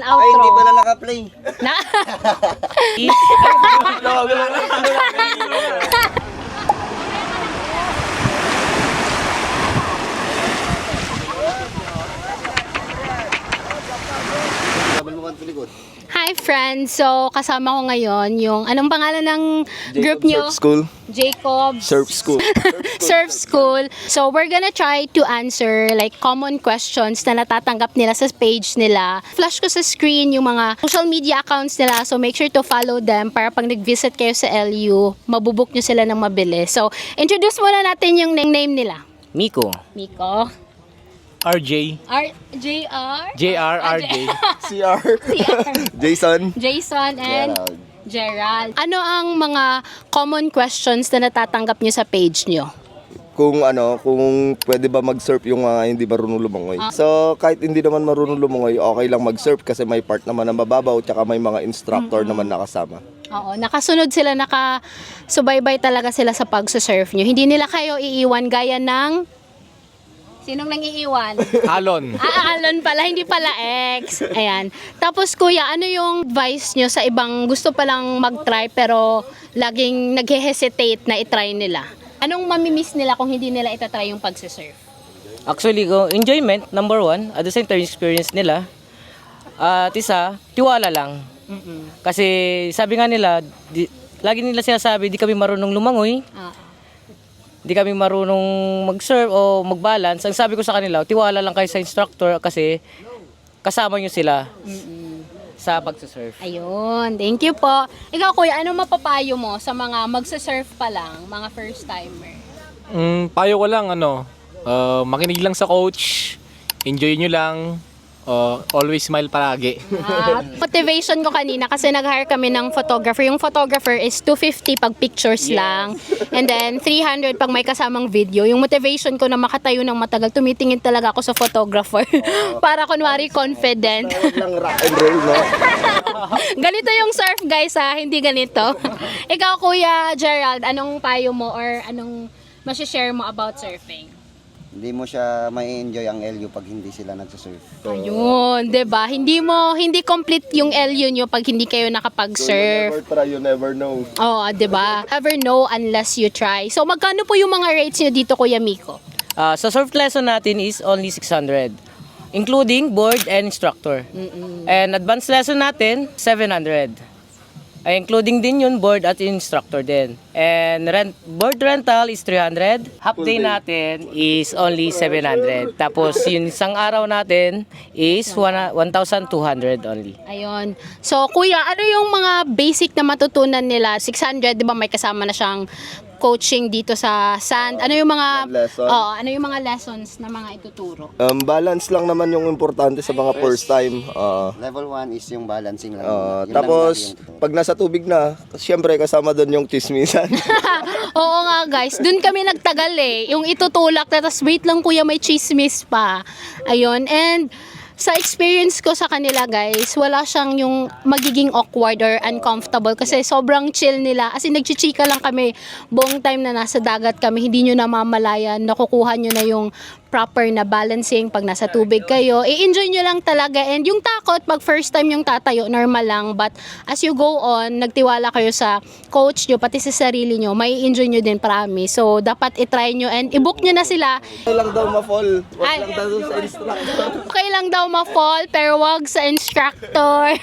Ay, hindi Outro. pala naka-play. Na? Sabal mo kanto likod. Hi friends! So, kasama ko ngayon yung, anong pangalan ng group nyo? Surf School. Jacob Surf School. Surf School. So, we're gonna try to answer like common questions na natatanggap nila sa page nila. Flash ko sa screen yung mga social media accounts nila. So, make sure to follow them para pag nag-visit kayo sa LU, mabubook nyo sila ng mabilis. So, introduce muna natin yung name nila. Miko. Miko. RJ. JR. JR, RJ. CR. Jason. Jason and Gerald. Gerald. Ano ang mga common questions na natatanggap nyo sa page nyo? Kung pwede ba mag-surf yung mga hindi marunong lumangoy. So, kahit hindi naman marunong lumangoy, okay lang mag-surf kasi may part naman na mababaw tsaka may mga instructor naman nakasama. Oo, nakasunod sila, nakasubaybay talaga sila sa pagsusurf nyo. Hindi nila kayo iiwan gaya ng... Sinong nang iiwan? Alon. Alon pala, hindi pala ex. Ayan. Tapos kuya, ano yung advice nyo sa ibang gusto palang mag-try pero laging nag-hesitate na i-try nila? Anong mamimiss nila kung hindi nila itatry yung pagsusurf? Actually, enjoyment, number one. At the same time, experience nila. At isa, tiwala lang. Kasi sabi nga nila, lagi nila sinasabi, di kami marunong lumangoy. Di kami marunong mag-surf o mag-balance. Ang sabi ko sa kanila, tiwala lang kayo sa instructor kasi kasama nyo sila sa pagsusurf. Ayun, thank you po. Ikaw kuya, anong mapapayo mo sa mga magsusurf pa lang, mga first timer? Payo ko lang, makinig lang sa coach. Enjoy nyo lang. Always smile palagi. Motivation ko kanina kasi nag-hire kami ng photographer. Yung photographer is 250 pag pictures lang. And then 300 pag may kasamang video. Yung motivation ko na makatayo ng matagal, tumitingin talaga ako sa photographer. Para kunwari confident. Tawag lang rock and roll, no? Ganito yung surf guys ha, hindi ganito. Ikaw kuya Gerald, anong payo mo or anong masishare mo about surfing? Hindi mo siya may enjoy ang LU pag hindi sila nagsusurf. Ayun, 'di ba? Hindi complete yung LU nyo pag hindi kayo So, you nakapag-surf. never try, you never know. Oo, 'di ba? Never know unless you try. So magkano po yung mga rates nyo dito Kuya Miko? Sa surf lesson natin is only 600. Including board and instructor. And advanced lesson natin, 700. Including din yun, board at instructor din. And board rental is 300. Half day natin is only 700. Tapos yung isang araw natin is 1,200 only. Ayun. So Kuya, ano yung mga basic na matutunan nila? 600, 'di ba may kasama na siyang coaching dito sa sand. Ano yung mga Lesson. ano yung mga lessons na mga ituturo? Balance lang naman yung importante sa mga first time. Level 1 is yung balancing lang. Yun lang Tapos, lagi yung tuturuan. pag nasa tubig na, syempre kasama doon yung chismisan. Oo nga guys, dun kami nagtagal yung itutulak na tas wait lang kuya may chismis pa. Ayun, and sa experience ko sa kanila guys, wala siyang yung magiging awkward or uncomfortable kasi sobrang chill nila. As in, nagchichika lang kami buong time na nasa dagat kami. Hindi nyo namamalayan, nakukuha nyo na yung proper na balancing pag nasa tubig kayo. I-enjoy nyo lang talaga. And yung takot, pag first time yung tatayo, normal lang. But as you go on, nagtiwala kayo sa coach nyo, pati sa sarili nyo, may enjoy nyo din, promise. So, dapat itry nyo and i-book nyo na sila. Okay lang daw ma-fall. Wag Ay. lang daw sa instructor. Okay lang daw ma-fall, pero wag sa instructor.